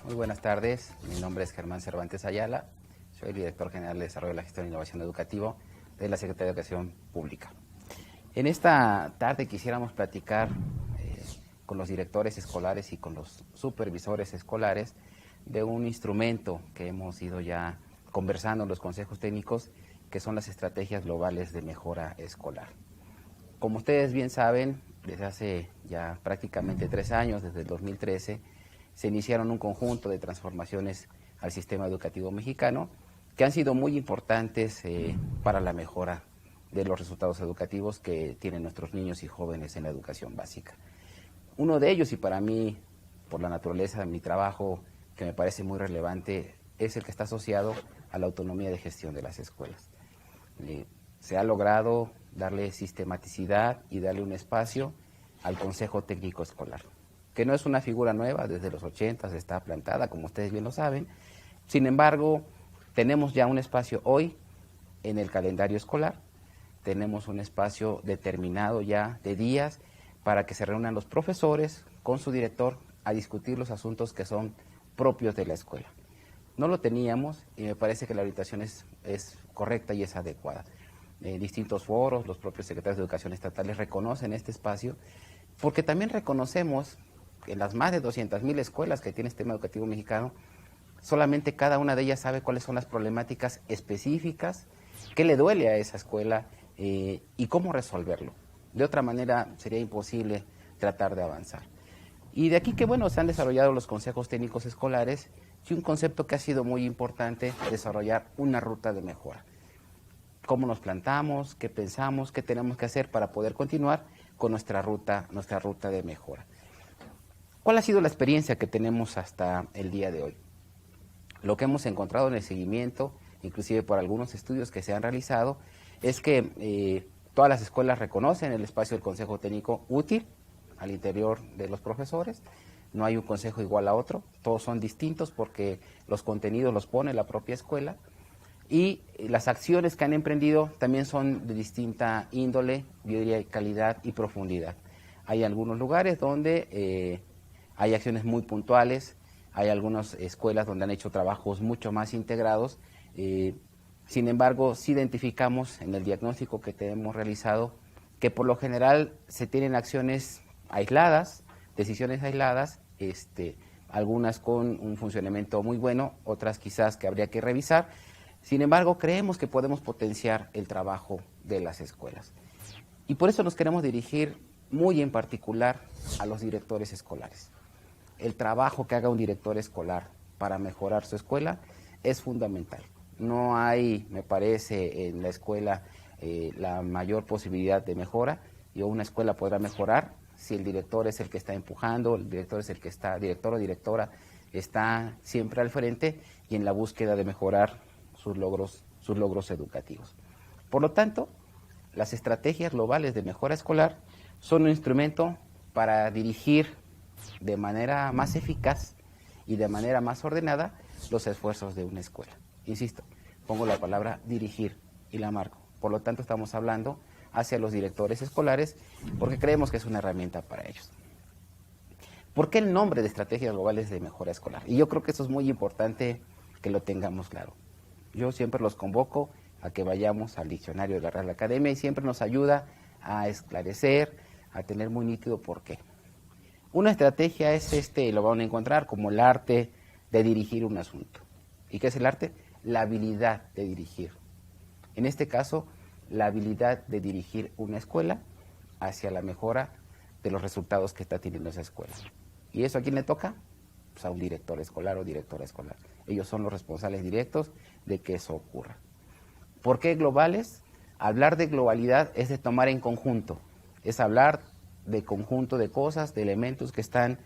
Muy buenas tardes, mi nombre es Germán Cervantes Ayala, soy el director general de Desarrollo de la Gestión e Innovación Educativo de la Secretaría de Educación Pública. En esta tarde quisiéramos platicar con los directores escolares y con los supervisores escolares de un instrumento que hemos ido ya conversando en los consejos técnicos, que son las estrategias globales de mejora escolar. Como ustedes bien saben, desde hace ya prácticamente 3 años, desde el 2013, se iniciaron un conjunto de transformaciones al sistema educativo mexicano que han sido muy importantes para la mejora de los resultados educativos que tienen nuestros niños y jóvenes en la educación básica. Uno de ellos, y para mí, por la naturaleza de mi trabajo, que me parece muy relevante, es el que está asociado a la autonomía de gestión de las escuelas. Se ha logrado darle sistematicidad y darle un espacio al Consejo Técnico Escolar, que no es una figura nueva, desde los 80 está plantada, como ustedes bien lo saben. Sin embargo, tenemos ya un espacio hoy en el calendario escolar, tenemos un espacio determinado ya de días para que se reúnan los profesores con su director a discutir los asuntos que son propios de la escuela. No lo teníamos y me parece que la orientación es correcta y es adecuada. Distintos foros, los propios secretarios de Educación estatales reconocen este espacio, porque también reconocemos que en las más de 200,000 escuelas que tiene el sistema educativo mexicano, solamente cada una de ellas sabe cuáles son las problemáticas específicas, qué le duele a esa escuela y cómo resolverlo. De otra manera sería imposible tratar de avanzar. Y de aquí que, bueno, se han desarrollado los consejos técnicos escolares y un concepto que ha sido muy importante, desarrollar una ruta de mejora. Cómo nos plantamos, qué pensamos, qué tenemos que hacer para poder continuar con nuestra ruta de mejora. ¿Cuál ha sido la experiencia que tenemos hasta el día de hoy? Lo que hemos encontrado en el seguimiento, inclusive por algunos estudios que se han realizado, es que todas las escuelas reconocen el espacio del consejo técnico útil al interior de los profesores. No hay un consejo igual a otro, todos son distintos porque los contenidos los pone la propia escuela. Y las acciones que han emprendido también son de distinta índole, yo diría calidad y profundidad. Hay algunos lugares donde hay acciones muy puntuales, hay algunas escuelas donde han hecho trabajos mucho más integrados. Sin embargo, sí identificamos en el diagnóstico que hemos realizado que por lo general se tienen acciones aisladas, decisiones aisladas, algunas con un funcionamiento muy bueno, otras quizás que habría que revisar. Sin embargo, creemos que podemos potenciar el trabajo de las escuelas. Y por eso nos queremos dirigir muy en particular a los directores escolares. El trabajo que haga un director escolar para mejorar su escuela es fundamental. No hay, me parece, en la escuela la mayor posibilidad de mejora, y una escuela podrá mejorar si el director es el que está empujando, el director es el que está, director o directora, está siempre al frente y en la búsqueda de mejorar sus logros educativos. Por lo tanto, las estrategias globales de mejora escolar son un instrumento para dirigir de manera más eficaz y de manera más ordenada los esfuerzos de una escuela. Insisto, pongo la palabra dirigir y la marco. Por lo tanto, estamos hablando hacia los directores escolares porque creemos que es una herramienta para ellos. ¿Por qué el nombre de estrategias globales de mejora escolar? Y yo creo que eso es muy importante que lo tengamos claro. Yo siempre los convoco a que vayamos al diccionario de la Real Academia y siempre nos ayuda a esclarecer, a tener muy nítido por qué. Una estrategia es lo van a encontrar como el arte de dirigir un asunto. ¿Y qué es el arte? La habilidad de dirigir. En este caso, la habilidad de dirigir una escuela hacia la mejora de los resultados que está teniendo esa escuela. ¿Y eso a quién le toca? Pues a un director escolar o directora escolar. Ellos son los responsables directos de que eso ocurra. ¿Por qué globales? Hablar de globalidad es de tomar en conjunto, es hablar de conjunto de cosas, de elementos que están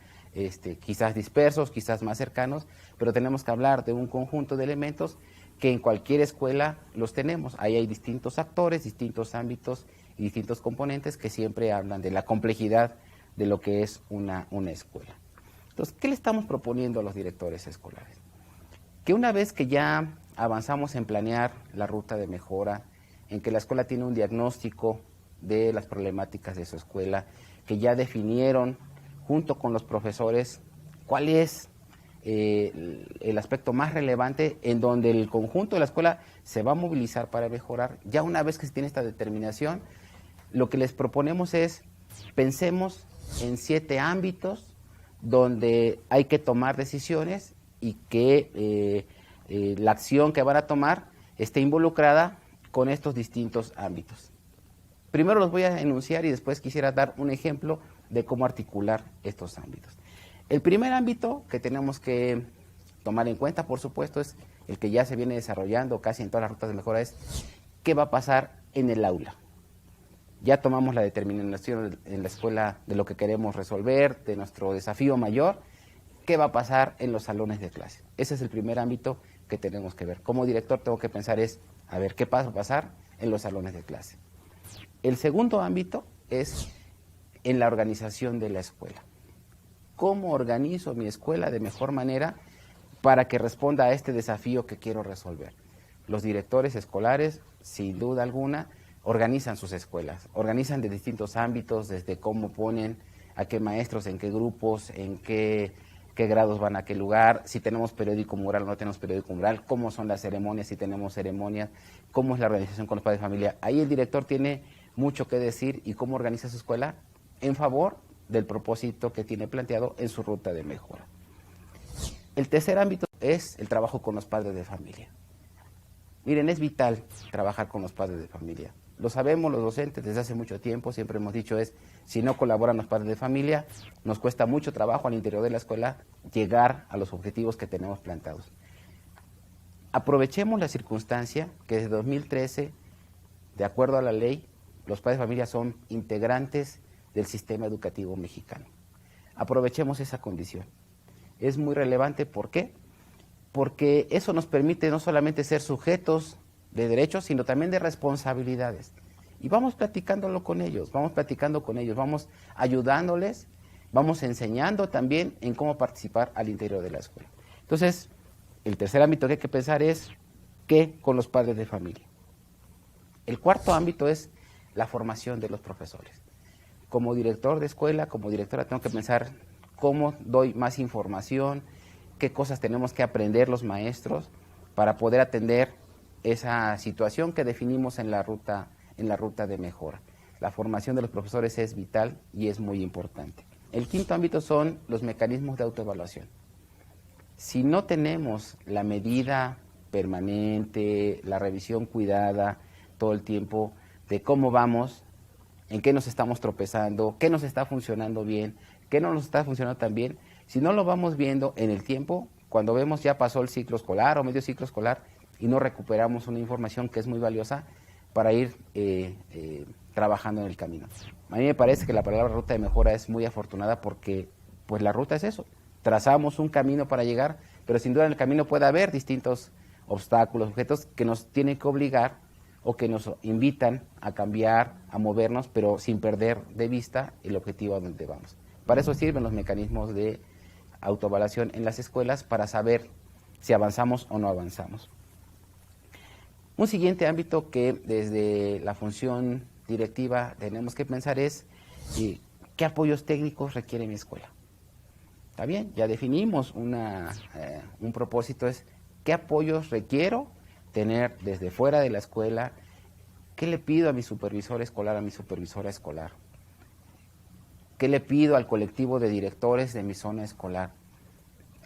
quizás dispersos, quizás más cercanos, pero tenemos que hablar de un conjunto de elementos que en cualquier escuela los tenemos. Ahí hay distintos actores, distintos ámbitos y distintos componentes que siempre hablan de la complejidad de lo que es una escuela. Entonces, ¿qué le estamos proponiendo a los directores escolares? Que una vez que ya avanzamos en planear la ruta de mejora, en que la escuela tiene un diagnóstico de las problemáticas de su escuela, que ya definieron junto con los profesores cuál es el aspecto más relevante en donde el conjunto de la escuela se va a movilizar para mejorar. Ya una vez que se tiene esta determinación, lo que les proponemos es, pensemos en 7 ámbitos donde hay que tomar decisiones y que la acción que van a tomar esté involucrada con estos distintos ámbitos. Primero los voy a enunciar y después quisiera dar un ejemplo de cómo articular estos ámbitos. El primer ámbito que tenemos que tomar en cuenta, por supuesto, es el que ya se viene desarrollando casi en todas las rutas de mejora, es qué va a pasar en el aula. Ya tomamos la determinación en la escuela de lo que queremos resolver, de nuestro desafío mayor, qué va a pasar en los salones de clase. Ese es el primer ámbito que tenemos que ver. Como director tengo que pensar a ver, ¿qué va a pasar en los salones de clase? El segundo ámbito es en la organización de la escuela. ¿Cómo organizo mi escuela de mejor manera para que responda a este desafío que quiero resolver? Los directores escolares, sin duda alguna, organizan sus escuelas, organizan de distintos ámbitos, desde cómo ponen a qué maestros, en qué grupos, en qué grados van a qué lugar, si tenemos periódico mural o no tenemos periódico mural, cómo son las ceremonias, si tenemos ceremonias, cómo es la organización con los padres de familia. Ahí el director tiene mucho que decir y cómo organiza su escuela en favor del propósito que tiene planteado en su ruta de mejora. El tercer ámbito es el trabajo con los padres de familia. Miren, es vital trabajar con los padres de familia. Lo sabemos los docentes desde hace mucho tiempo, siempre hemos dicho si no colaboran los padres de familia, nos cuesta mucho trabajo al interior de la escuela llegar a los objetivos que tenemos plantados. Aprovechemos la circunstancia que desde 2013, de acuerdo a la ley, los padres de familia son integrantes del sistema educativo mexicano. Aprovechemos esa condición. Es muy relevante, ¿por qué? Porque eso nos permite no solamente ser sujetos de derechos, sino también de responsabilidades. Y vamos platicándolo con ellos, vamos ayudándoles, vamos enseñando también en cómo participar al interior de la escuela. Entonces, el tercer ámbito que hay que pensar es ¿qué con los padres de familia? El cuarto ámbito es la formación de los profesores. Como director de escuela, como directora, tengo que pensar cómo doy más información, qué cosas tenemos que aprender los maestros para poder atender esa situación que definimos en la ruta de mejora. La formación de los profesores es vital y es muy importante. El quinto ámbito son los mecanismos de autoevaluación. Si no tenemos la medida permanente, la revisión cuidada todo el tiempo de cómo vamos, en qué nos estamos tropezando, qué nos está funcionando bien, qué no nos está funcionando tan bien, si no lo vamos viendo en el tiempo, cuando vemos ya pasó el ciclo escolar o medio ciclo escolar y no recuperamos una información que es muy valiosa para ir trabajando en el camino. A mí me parece que la palabra ruta de mejora es muy afortunada porque pues la ruta es eso, trazamos un camino para llegar, pero sin duda en el camino puede haber distintos obstáculos, objetos que nos tienen que obligar o que nos invitan a cambiar, a movernos, pero sin perder de vista el objetivo a donde vamos. Para eso sirven los mecanismos de autoevaluación en las escuelas para saber si avanzamos o no avanzamos. Un siguiente ámbito que desde la función directiva tenemos que pensar es qué apoyos técnicos requiere mi escuela. ¿Está bien? Ya definimos un propósito, es qué apoyos requiero tener desde fuera de la escuela, qué le pido a mi supervisor escolar, a mi supervisora escolar, qué le pido al colectivo de directores de mi zona escolar.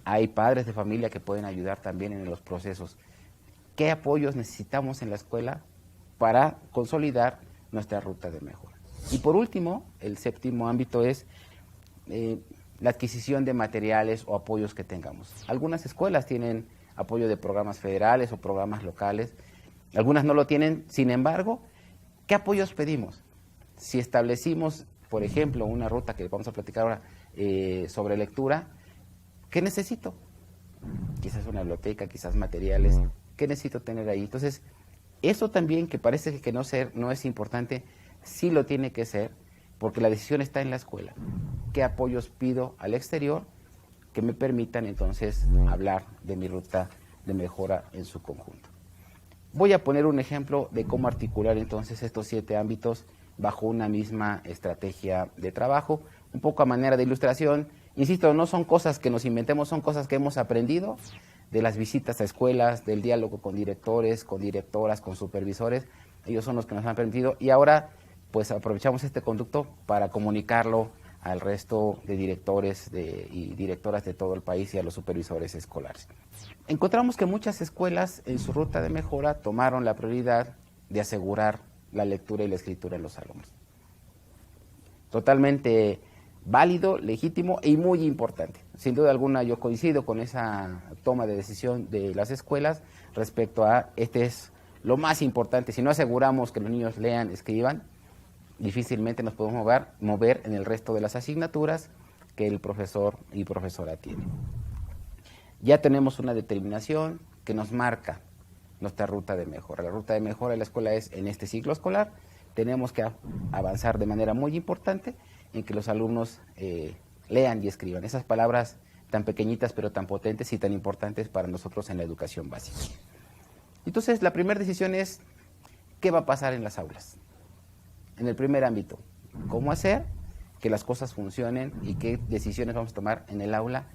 Hay padres de familia que pueden ayudar también en los procesos. ¿Qué apoyos necesitamos en la escuela para consolidar nuestra ruta de mejora? Y por último, el séptimo ámbito es la adquisición de materiales o apoyos que tengamos. Algunas escuelas tienen apoyo de programas federales o programas locales, algunas no lo tienen, sin embargo, ¿qué apoyos pedimos? Si establecimos, por ejemplo, una ruta que vamos a platicar ahora sobre lectura, ¿qué necesito? Quizás una biblioteca, quizás materiales, ¿qué necesito tener ahí? Entonces, eso también que parece que no es importante, sí lo tiene que ser, porque la decisión está en la escuela. ¿Qué apoyos pido al exterior que me permitan entonces hablar de mi ruta de mejora en su conjunto? Voy a poner un ejemplo de cómo articular entonces estos 7 ámbitos bajo una misma estrategia de trabajo, un poco a manera de ilustración. Insisto, no son cosas que nos inventemos, son cosas que hemos aprendido de las visitas a escuelas, del diálogo con directores, con directoras, con supervisores. Ellos son los que nos han permitido y ahora pues aprovechamos este conducto para comunicarlo al resto de directores y directoras de todo el país y a los supervisores escolares. Encontramos que muchas escuelas en su ruta de mejora tomaron la prioridad de asegurar la lectura y la escritura en los alumnos. Totalmente válido, legítimo y muy importante. Sin duda alguna yo coincido con esa toma de decisión de las escuelas respecto a este es lo más importante. Si no aseguramos que los niños lean, escriban, difícilmente nos podemos mover en el resto de las asignaturas que el profesor y profesora tienen. Ya tenemos una determinación que nos marca nuestra ruta de mejora. La ruta de mejora de la escuela es en este ciclo escolar. Tenemos que avanzar de manera muy importante en que los alumnos lean y escriban. Esas palabras tan pequeñitas pero tan potentes y tan importantes para nosotros en la educación básica. Entonces, la primera decisión es ¿qué va a pasar en las aulas? En el primer ámbito, ¿cómo hacer que las cosas funcionen y qué decisiones vamos a tomar en el aula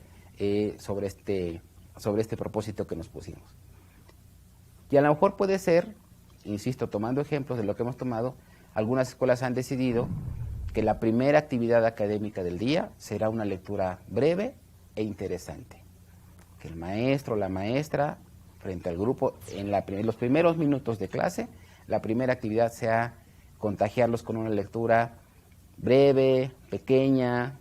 sobre este propósito que nos pusimos? Y a lo mejor puede ser, insisto, tomando ejemplos de lo que hemos tomado, algunas escuelas han decidido que la primera actividad académica del día será una lectura breve e interesante. Que el maestro o la maestra, frente al grupo, en los primeros minutos de clase, la primera actividad sea contagiarlos con una lectura breve, pequeña,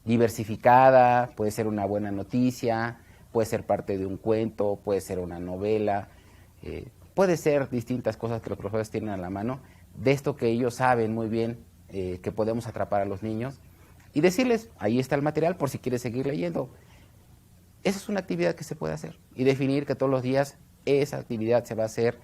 diversificada, puede ser una buena noticia, puede ser parte de un cuento, puede ser una novela, puede ser distintas cosas que los profesores tienen a la mano, de esto que ellos saben muy bien que podemos atrapar a los niños y decirles, ahí está el material por si quieres seguir leyendo. Esa es una actividad que se puede hacer y definir que todos los días esa actividad se va a hacer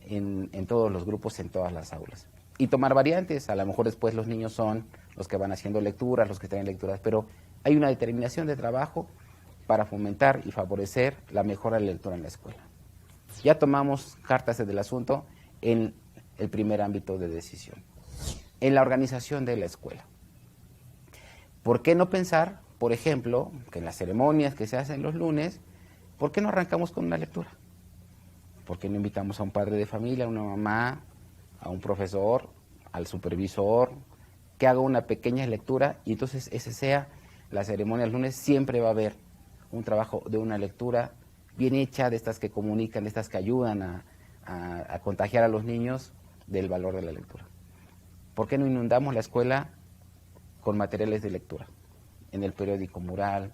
en todos los grupos, en todas las aulas. Y tomar variantes, a lo mejor después los niños son los que van haciendo lecturas, los que traen lecturas, pero hay una determinación de trabajo para fomentar y favorecer la mejora de la lectura en la escuela. Ya tomamos cartas del asunto en el primer ámbito de decisión, en la organización de la escuela. ¿Por qué no pensar, por ejemplo, que en las ceremonias que se hacen los lunes, ¿por qué no arrancamos con una lectura? ¿Por qué no invitamos a un padre de familia, a una mamá, a un profesor, al supervisor, que haga una pequeña lectura y entonces ese sea la ceremonia del lunes? Siempre va a haber un trabajo de una lectura bien hecha, de estas que comunican, de estas que ayudan a contagiar a los niños del valor de la lectura. ¿Por qué no inundamos la escuela con materiales de lectura? En el periódico mural,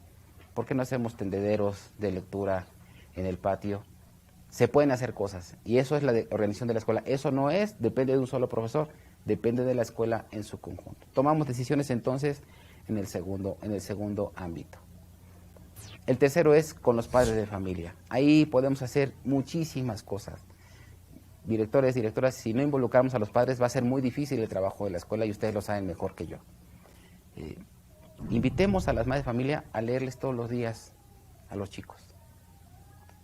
¿por qué no hacemos tendederos de lectura en el patio? Se pueden hacer cosas y eso es la organización de la escuela. Eso no depende de un solo profesor, depende de la escuela en su conjunto. Tomamos decisiones entonces en el segundo ámbito. El tercero es con los padres de familia. Ahí podemos hacer muchísimas cosas. Directores, directoras, si no involucramos a los padres va a ser muy difícil el trabajo de la escuela y ustedes lo saben mejor que yo. Invitemos a las madres de familia a leerles todos los días a los chicos.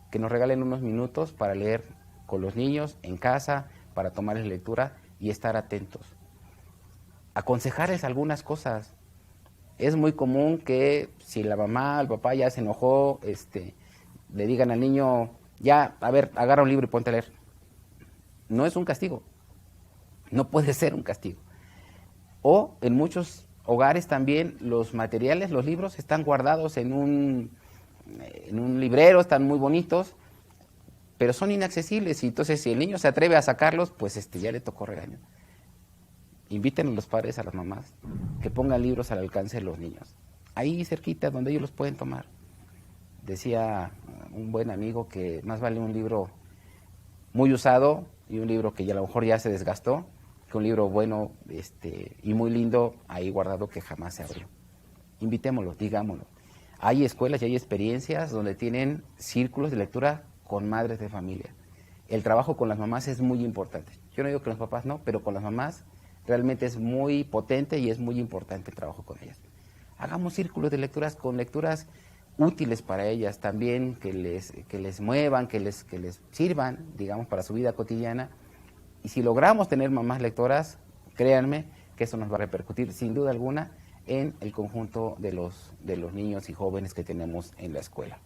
Que nos regalen unos minutos para leer con los niños en casa, para tomarles lectura y estar atentos. Aconsejarles algunas cosas. Es muy común que si la mamá, el papá ya se enojó, le digan al niño, ya, a ver, agarra un libro y ponte a leer. No es un castigo. No puede ser un castigo. O en muchos hogares también los materiales, los libros están guardados en un librero, están muy bonitos, pero son inaccesibles y entonces si el niño se atreve a sacarlos, pues ya le tocó regaño. Inviten a los padres, a las mamás, que pongan libros al alcance de los niños. Ahí cerquita, donde ellos los pueden tomar. Decía un buen amigo que más vale un libro muy usado y un libro que ya a lo mejor ya se desgastó, que un libro bueno y muy lindo ahí guardado que jamás se abrió. Invitémoslo, digámoslo. Hay escuelas y hay experiencias donde tienen círculos de lectura con madres de familia. El trabajo con las mamás es muy importante. Yo no digo que los papás no, pero con las mamás realmente es muy potente y es muy importante el trabajo con ellas. Hagamos círculos de lecturas con lecturas útiles para ellas también, que les muevan, que les sirvan, digamos, para su vida cotidiana. Y si logramos tener mamás lectoras, créanme que eso nos va a repercutir sin duda alguna en el conjunto de los niños y jóvenes que tenemos en la escuela.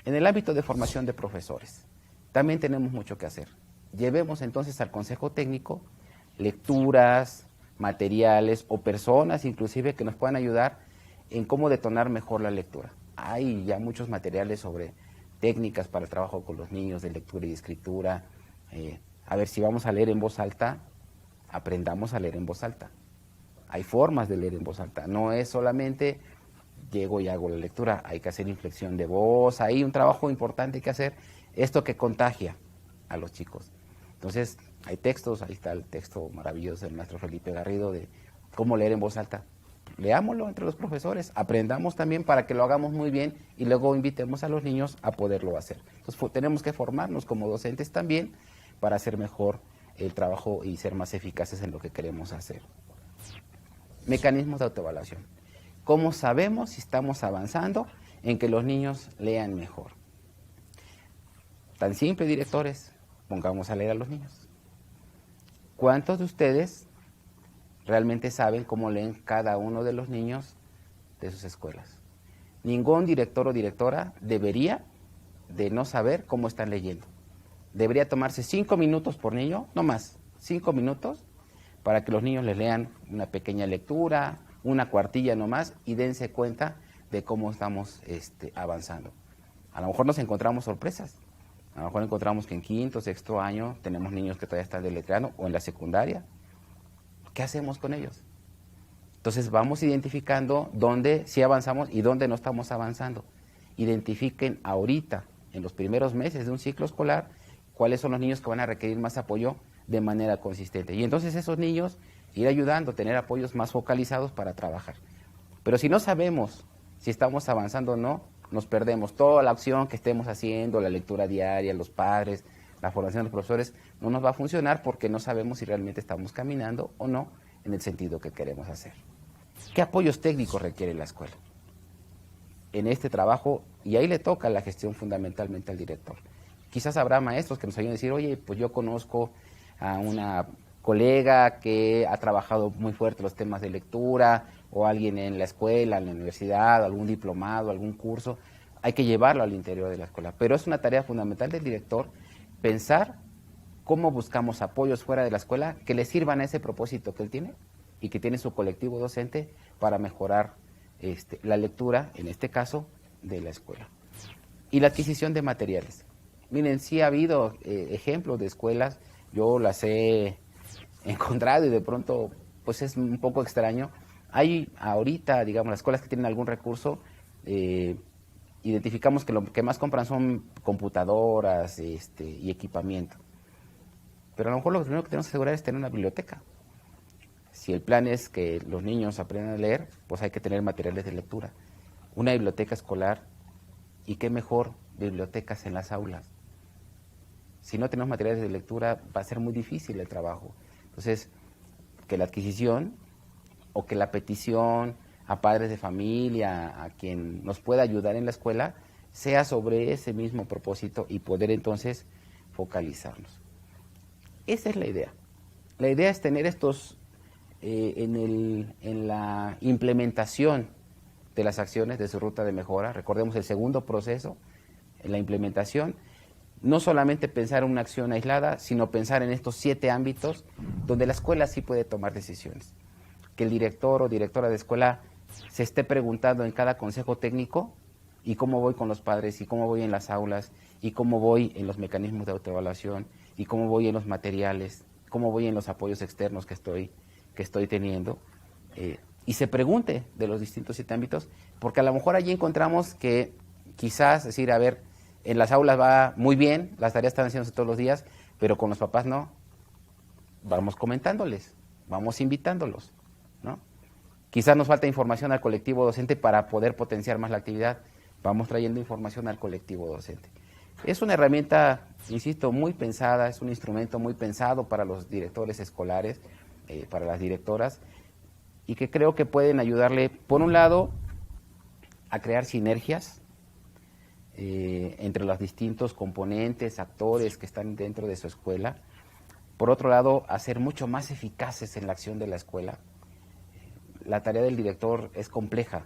En el ámbito de formación de profesores, también tenemos mucho que hacer. Llevemos entonces al Consejo Técnico lecturas, materiales o personas inclusive que nos puedan ayudar en cómo detonar mejor la lectura. Hay ya muchos materiales sobre técnicas para el trabajo con los niños de lectura y escritura. A ver, si vamos a leer en voz alta, aprendamos a leer en voz alta. Hay formas de leer en voz alta, no es solamente llego y hago la lectura, hay que hacer inflexión de voz, hay un trabajo importante que hacer, esto que contagia a los chicos. Entonces, hay textos, ahí está el texto maravilloso del maestro Felipe Garrido de cómo leer en voz alta. Leámoslo entre los profesores, aprendamos también para que lo hagamos muy bien y luego invitemos a los niños a poderlo hacer. Entonces, tenemos que formarnos como docentes también para hacer mejor el trabajo y ser más eficaces en lo que queremos hacer. Mecanismos de autoevaluación. ¿Cómo sabemos si estamos avanzando en que los niños lean mejor? Tan simple, directores, pongamos a leer a los niños. ¿Cuántos de ustedes realmente saben cómo leen cada uno de los niños de sus escuelas? Ningún director o directora debería de no saber cómo están leyendo. Debería tomarse 5 minutos por niño, no más, 5 minutos, para que los niños les lean una pequeña lectura, una cuartilla nomás, y dense cuenta de cómo estamos avanzando. A lo mejor nos encontramos sorpresas. A lo mejor encontramos que en quinto, sexto año tenemos niños que todavía están deletreando, o en la secundaria. ¿Qué hacemos con ellos? Entonces vamos identificando dónde sí avanzamos y dónde no estamos avanzando. Identifiquen ahorita, en los primeros meses de un ciclo escolar, cuáles son los niños que van a requerir más apoyo de manera consistente. Y entonces esos niños ir ayudando, tener apoyos más focalizados para trabajar. Pero si no sabemos si estamos avanzando o no, nos perdemos. Toda la acción que estemos haciendo, la lectura diaria, los padres, la formación de los profesores, no nos va a funcionar porque no sabemos si realmente estamos caminando o no en el sentido que queremos hacer. ¿Qué apoyos técnicos requiere la escuela en este trabajo? Y ahí le toca la gestión fundamentalmente al director. Quizás habrá maestros que nos vayan a decir, oye, pues yo conozco a una colega que ha trabajado muy fuerte los temas de lectura, o alguien en la escuela, en la universidad, algún diplomado, algún curso. Hay que llevarlo al interior de la escuela. Pero es una tarea fundamental del director pensar cómo buscamos apoyos fuera de la escuela que le sirvan a ese propósito que él tiene y que tiene su colectivo docente para mejorar la lectura, en este caso, de la escuela. Y la adquisición de materiales. Miren, sí ha habido ejemplos de escuelas, yo las he encontrado y de pronto pues es un poco extraño. Hay ahorita, digamos, las escuelas que tienen algún recurso, identificamos que lo que más compran son computadoras y equipamiento. Pero a lo mejor lo primero que tenemos que asegurar es tener una biblioteca. Si el plan es que los niños aprendan a leer, pues hay que tener materiales de lectura. Una biblioteca escolar, y qué mejor bibliotecas en las aulas. Si no tenemos materiales de lectura, va a ser muy difícil el trabajo. Entonces, que la adquisición o que la petición a padres de familia, a quien nos pueda ayudar en la escuela, sea sobre ese mismo propósito y poder entonces focalizarnos. Esa es la idea. La idea es tener estos, en la implementación de las acciones de su ruta de mejora, recordemos el segundo proceso, en la implementación, no solamente pensar en una acción aislada, sino pensar en estos 7 ámbitos donde la escuela sí puede tomar decisiones. Que el director o directora de escuela se esté preguntando en cada consejo técnico y cómo voy con los padres, y cómo voy en las aulas, y cómo voy en los mecanismos de autoevaluación, y cómo voy en los materiales, cómo voy en los apoyos externos que estoy teniendo, y se pregunte de los distintos 7 ámbitos, porque a lo mejor allí encontramos que quizás decir, a ver, en las aulas va muy bien, las tareas están haciéndose todos los días, pero con los papás no. Vamos comentándoles, vamos invitándolos, ¿no? Quizás nos falta información al colectivo docente para poder potenciar más la actividad. Vamos trayendo información al colectivo docente. Es una herramienta, insisto, muy pensada, es un instrumento muy pensado para los directores escolares, para las directoras, y que creo que pueden ayudarle, por un lado, a crear sinergias entre los distintos componentes, actores que están dentro de su escuela. Por otro lado, a ser mucho más eficaces en la acción de la escuela. la tarea del director es compleja.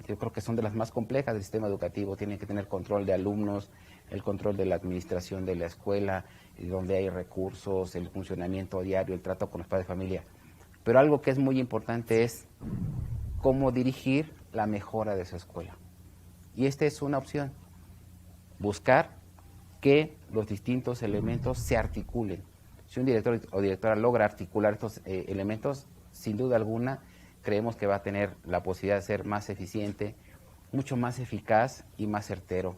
Yo creo que son de las más complejas del sistema educativo. Tienen que tener control de alumnos, el control de la administración de la escuela, donde hay recursos, el funcionamiento diario, el trato con los padres de familia. Pero algo que es muy importante es cómo dirigir la mejora de esa escuela. Y esta es una opción, buscar que los distintos elementos se articulen. Si un director o directora logra articular estos elementos, sin duda alguna, creemos que va a tener la posibilidad de ser más eficiente, mucho más eficaz y más certero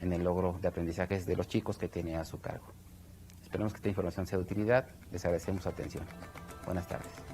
en el logro de aprendizajes de los chicos que tiene a su cargo. Esperamos que esta información sea de utilidad. Les agradecemos su atención. Buenas tardes.